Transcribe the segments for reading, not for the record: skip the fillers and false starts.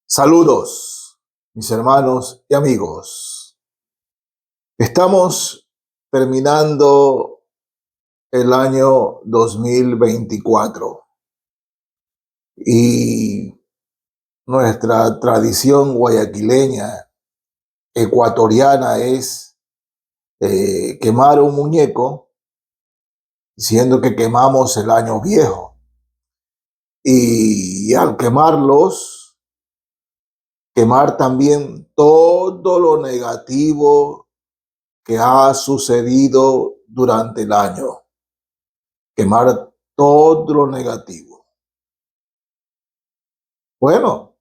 Saludos, mis hermanos y amigos. Estamos terminando el año 2024 y nuestra tradición guayaquileña, ecuatoriana, es quemar un muñeco, diciendo que quemamos el año viejo. Y al quemarlos, quemar también todo lo negativo que ha sucedido durante el año. Quemar todo lo negativo. Bueno,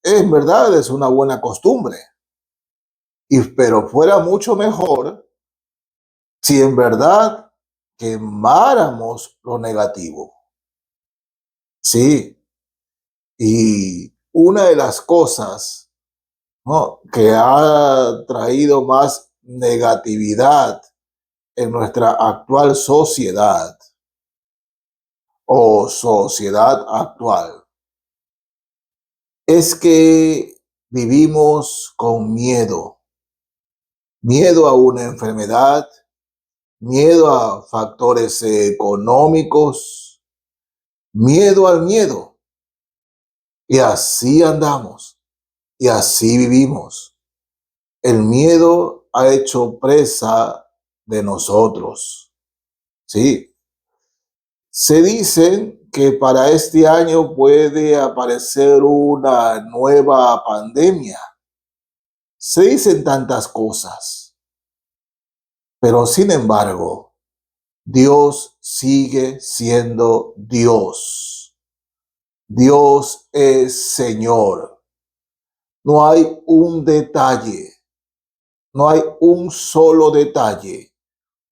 en verdad es una buena costumbre, pero fuera mucho mejor si en verdad quemáramos lo negativo. Sí, y una de las cosas, ¿no?, que ha traído más negatividad en nuestra actual sociedad o sociedad actual es que vivimos con miedo. Miedo a una enfermedad, miedo a factores económicos, miedo al miedo. Y así andamos, y así vivimos. El miedo ha hecho presa de nosotros. Sí, se dice que para este año puede aparecer una nueva pandemia. Se dicen tantas cosas, pero sin embargo, Dios sigue siendo Dios. Dios es Señor. No hay un detalle, no hay un solo detalle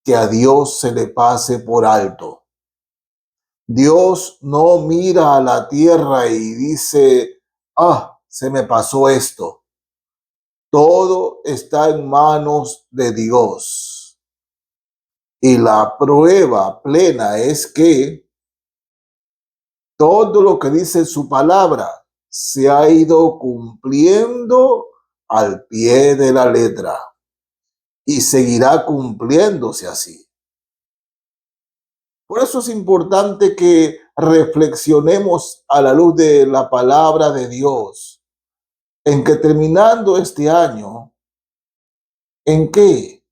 que a Dios se le pase por alto. Dios no mira a la tierra y dice, se me pasó esto. Todo está en manos de Dios. Y la prueba plena es que todo lo que dice su palabra se ha ido cumpliendo al pie de la letra y seguirá cumpliéndose así. Por eso es importante que reflexionemos a la luz de la palabra de Dios, en que terminando este año, ¿en qué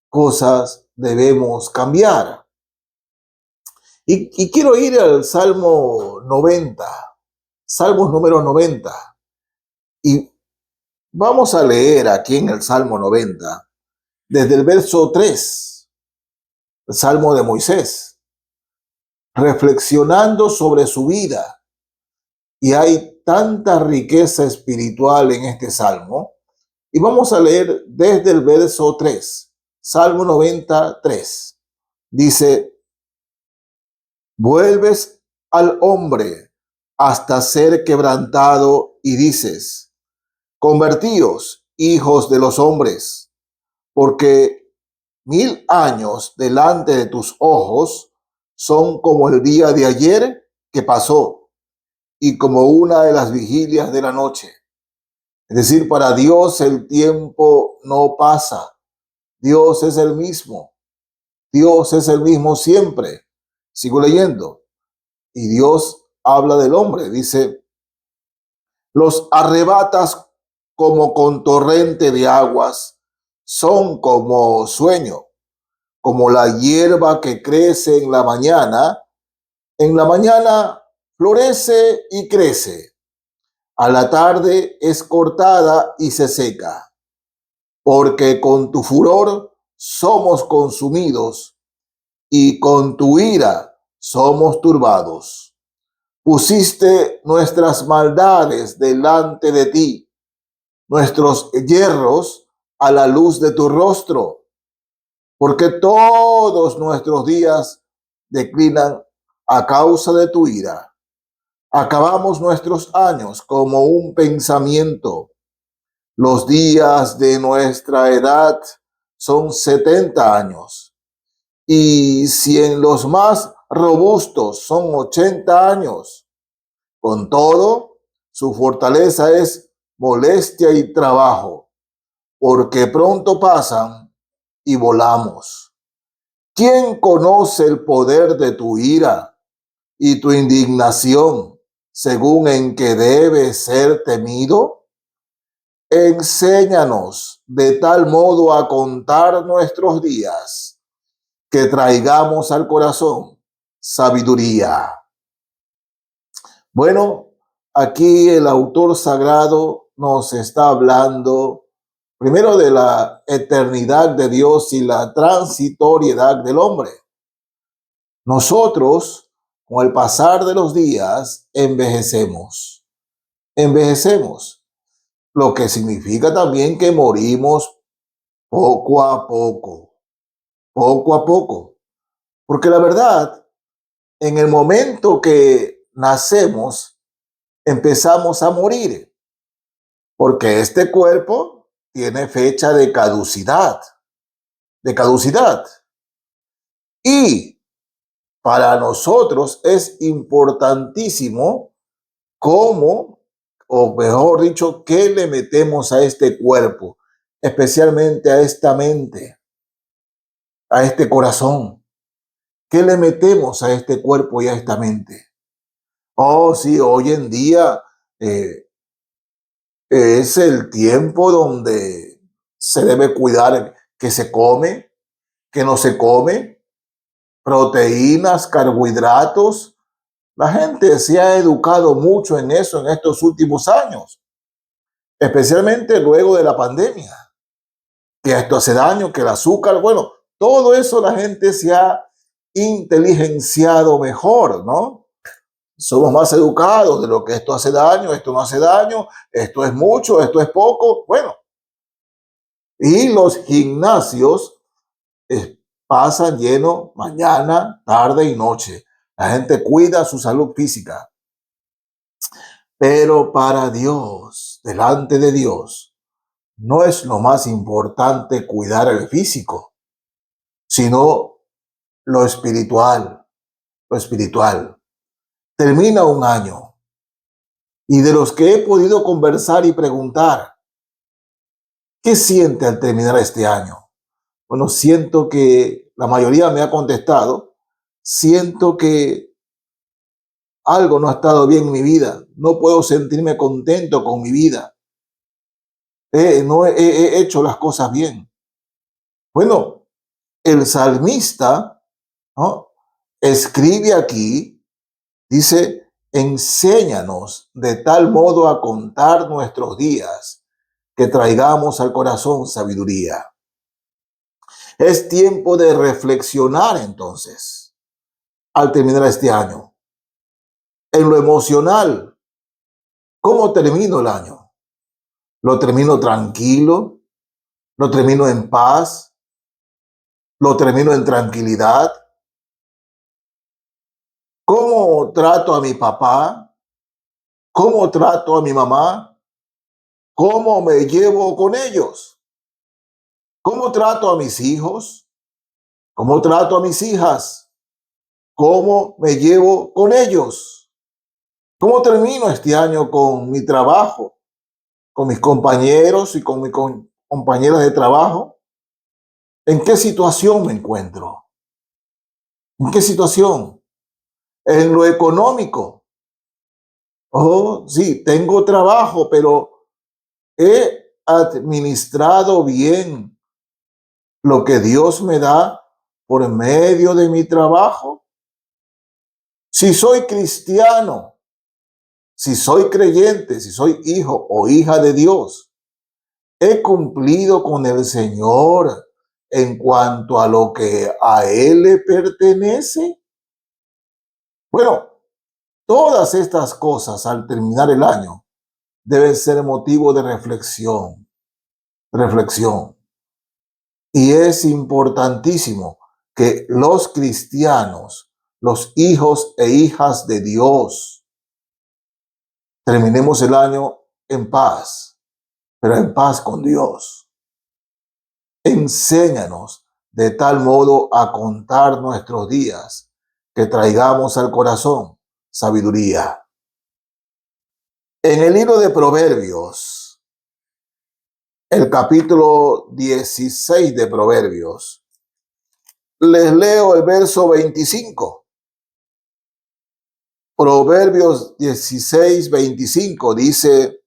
cosas debemos cambiar? Y quiero ir al Salmo 90, Salmos número 90. Y vamos a leer aquí en el Salmo 90, desde el verso 3, el Salmo de Moisés, reflexionando sobre su vida. Y hay tanta riqueza espiritual en este Salmo. Y vamos a leer desde el verso 3, Salmo 93. Dice, vuelves al hombre hasta ser quebrantado y dices, convertíos, hijos de los hombres, porque 1000 años delante de tus ojos son como el día de ayer que pasó y como una de las vigilias de la noche. Es decir, para Dios el tiempo no pasa. Dios es el mismo. Dios es el mismo siempre. Sigo leyendo. Y Dios habla del hombre. Dice, los arrebatas como con torrente de aguas, son como sueño, como la hierba que crece en la mañana florece y crece, a la tarde es cortada y se seca, porque con tu furor somos consumidos y con tu ira somos turbados. Pusiste nuestras maldades delante de ti, nuestros yerros a la luz de tu rostro, porque todos nuestros días declinan a causa de tu ira. Acabamos nuestros años como un pensamiento. Los días de nuestra edad son 70 años. Y si en los más robustos son 80 años, con todo, Su fortaleza es molestia y trabajo, porque pronto pasan y volamos. ¿Quién conoce el poder de tu ira y tu indignación, según en que debe ser temido? Enséñanos de tal modo a contar nuestros días, que traigamos al corazón sabiduría. Bueno, aquí el autor sagrado nos está hablando primero de la eternidad de Dios y la transitoriedad del hombre. Nosotros, con el pasar de los días, envejecemos, lo que significa también que morimos poco a poco, porque la verdad, en el momento que nacemos, empezamos a morir, porque este cuerpo tiene fecha de caducidad. Y para nosotros es importantísimo cómo, o mejor dicho, qué le metemos a este cuerpo, especialmente a esta mente, a este corazón. ¿Qué le metemos a este cuerpo y a esta mente? Oh, sí, hoy en día eh, es el tiempo donde se debe cuidar que se come, que no se come, proteínas, carbohidratos. La gente se ha educado mucho en eso en estos últimos años, especialmente luego de la pandemia, que esto hace daño, que el azúcar, bueno, todo eso la gente se ha inteligenciado mejor, ¿no? Somos más educados de lo que esto hace daño, esto no hace daño, esto es mucho, esto es poco. Bueno, y los gimnasios pasan lleno mañana, tarde y noche. La gente cuida su salud física. Pero para Dios, delante de Dios, no es lo más importante cuidar el físico, sino lo espiritual, lo espiritual. Termina un año y de los que he podido conversar y preguntar, ¿qué siente al terminar este año? Bueno, siento que la mayoría me ha contestado, siento que algo no ha estado bien en mi vida, no puedo sentirme contento con mi vida, no he hecho las cosas bien. Bueno, el salmista, ¿no?, escribe aquí, dice, enséñanos de tal modo a contar nuestros días, que traigamos al corazón sabiduría. Es tiempo de reflexionar entonces, al terminar este año. En lo emocional, ¿cómo termino el año? ¿Lo termino tranquilo? ¿Lo termino en paz? ¿Lo termino en tranquilidad? ¿Cómo trato a mi papá? ¿Cómo trato a mi mamá? ¿Cómo me llevo con ellos? ¿Cómo trato a mis hijos? ¿Cómo trato a mis hijas? ¿Cómo me llevo con ellos? ¿Cómo termino este año con mi trabajo, con mis compañeros y con mis compañeras de trabajo? ¿En qué situación me encuentro? ¿En qué situación? En lo económico. Oh, sí, tengo trabajo, pero he administrado bien lo que Dios me da por medio de mi trabajo. Si soy cristiano, si soy creyente, si soy hijo o hija de Dios, he cumplido con el Señor en cuanto a lo que a Él le pertenece. Bueno, todas estas cosas al terminar el año deben ser motivo de reflexión. Y es importantísimo que los cristianos, los hijos e hijas de Dios, terminemos el año en paz, pero en paz con Dios. Enséñanos de tal modo a contar nuestros días, que traigamos al corazón sabiduría. En el libro de Proverbios, el capítulo 16 de Proverbios, les leo el verso 25. Proverbios 16:25 dice: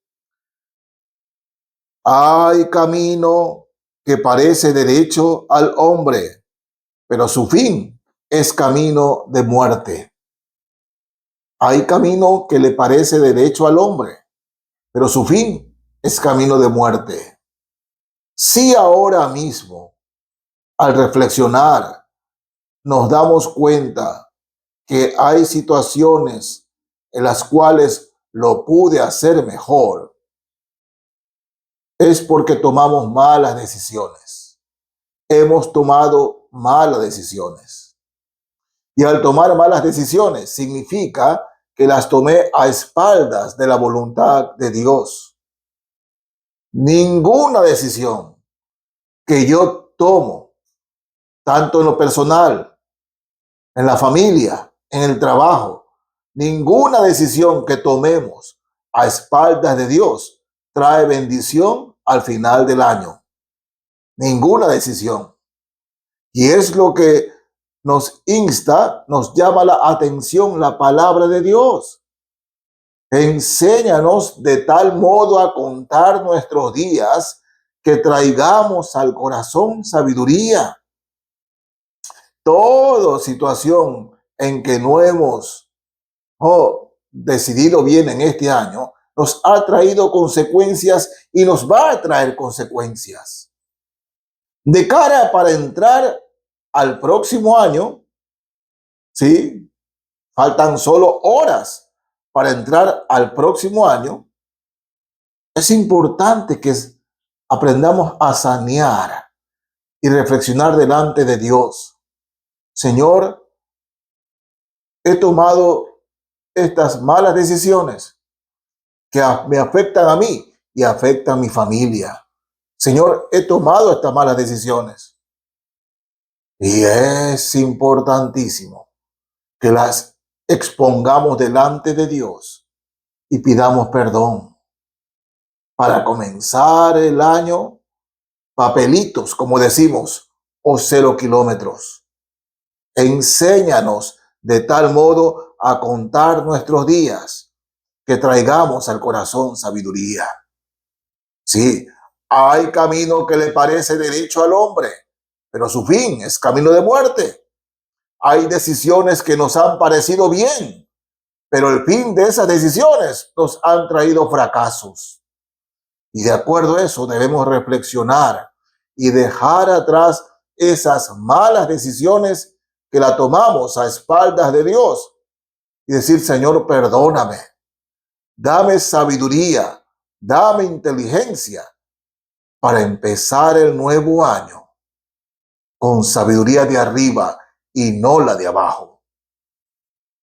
hay camino que parece derecho al hombre, pero su fin es camino de muerte. Hay camino que le parece derecho al hombre, pero su fin es camino de muerte. Si ahora mismo, al reflexionar, nos damos cuenta que hay situaciones en las cuales lo pude hacer mejor, es porque tomamos malas decisiones. Hemos tomado malas decisiones. Y al tomar malas decisiones significa que las tomé a espaldas de la voluntad de Dios. Ninguna decisión que yo tomo, tanto en lo personal, en la familia, en el trabajo, ninguna decisión que tomemos a espaldas de Dios trae bendición al final del año. Ninguna decisión. Y es lo que nos insta, nos llama la atención la palabra de Dios. Enséñanos de tal modo a contar nuestros días que traigamos al corazón sabiduría. Toda situación en que no hemos decidido bien en este año nos ha traído consecuencias y nos va a traer consecuencias. De cara para entrar al próximo año, ¿sí? Faltan solo horas para entrar al próximo año. Es importante que aprendamos a sanear y reflexionar delante de Dios. Señor, he tomado estas malas decisiones que me afectan a mí y afectan a mi familia. Señor, he tomado estas malas decisiones. Y es importantísimo que las expongamos delante de Dios y pidamos perdón. Para comenzar el año, papelitos, como decimos, o 0 kilómetros. Enséñanos de tal modo a contar nuestros días que traigamos al corazón sabiduría. Sí, hay camino que le parece derecho al hombre, pero su fin es camino de muerte. Hay decisiones que nos han parecido bien, pero el fin de esas decisiones nos han traído fracasos. Y de acuerdo a eso debemos reflexionar y dejar atrás esas malas decisiones que la tomamos a espaldas de Dios y decir: Señor, perdóname, dame sabiduría, dame inteligencia para empezar el nuevo año con sabiduría de arriba y no la de abajo.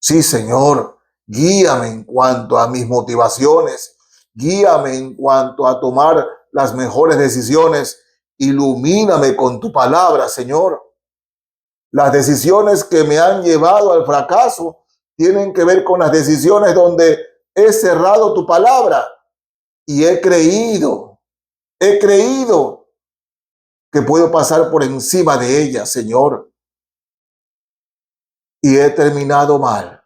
Sí, Señor, guíame en cuanto a mis motivaciones, guíame en cuanto a tomar las mejores decisiones, ilumíname con tu palabra, Señor. Las decisiones que me han llevado al fracaso tienen que ver con las decisiones donde he cerrado tu palabra y he creído que puedo pasar por encima de ella, Señor. Y he terminado mal.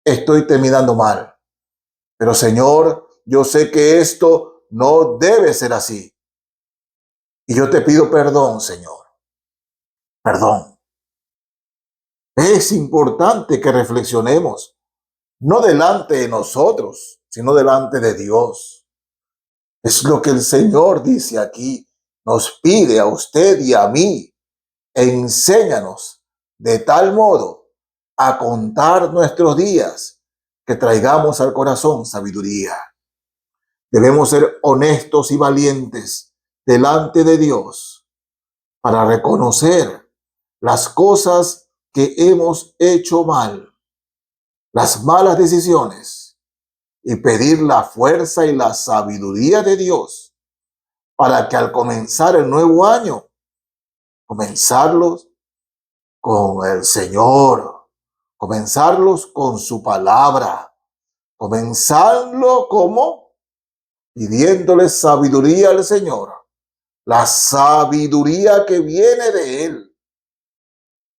Estoy terminando mal. Pero, Señor, yo sé que esto no debe ser así. Y yo te pido perdón, Señor. Perdón. Es importante que reflexionemos, no delante de nosotros, sino delante de Dios. Es lo que el Señor dice aquí. Nos pide a usted y a mí. Enséñanos de tal modo a contar nuestros días que traigamos al corazón sabiduría. Debemos ser honestos y valientes delante de Dios para reconocer las cosas que hemos hecho mal, las malas decisiones, y pedir la fuerza y la sabiduría de Dios para que al comenzar el nuevo año, comenzarlos con el Señor, comenzarlos con su palabra, comenzando como pidiéndole sabiduría al Señor, la sabiduría que viene de Él,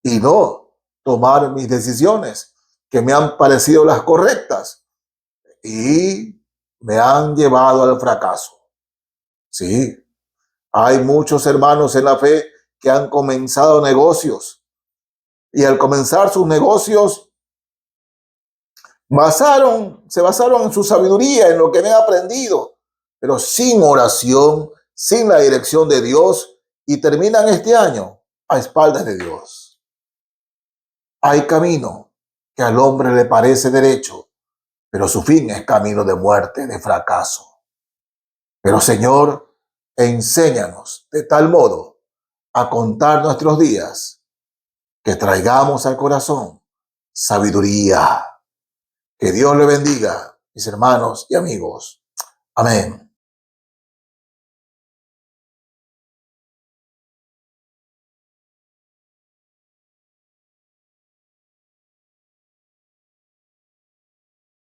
y no tomar mis decisiones que me han parecido las correctas y me han llevado al fracaso. Sí, hay muchos hermanos en la fe que han comenzado negocios y al comenzar sus negocios se basaron en su sabiduría, en lo que han aprendido, pero sin oración, sin la dirección de Dios, y terminan este año a espaldas de Dios. Hay camino que al hombre le parece derecho, pero su fin es camino de muerte, de fracaso. Pero Señor, enséñanos de tal modo a contar nuestros días que traigamos al corazón sabiduría. Que Dios le bendiga, mis hermanos y amigos. Amén.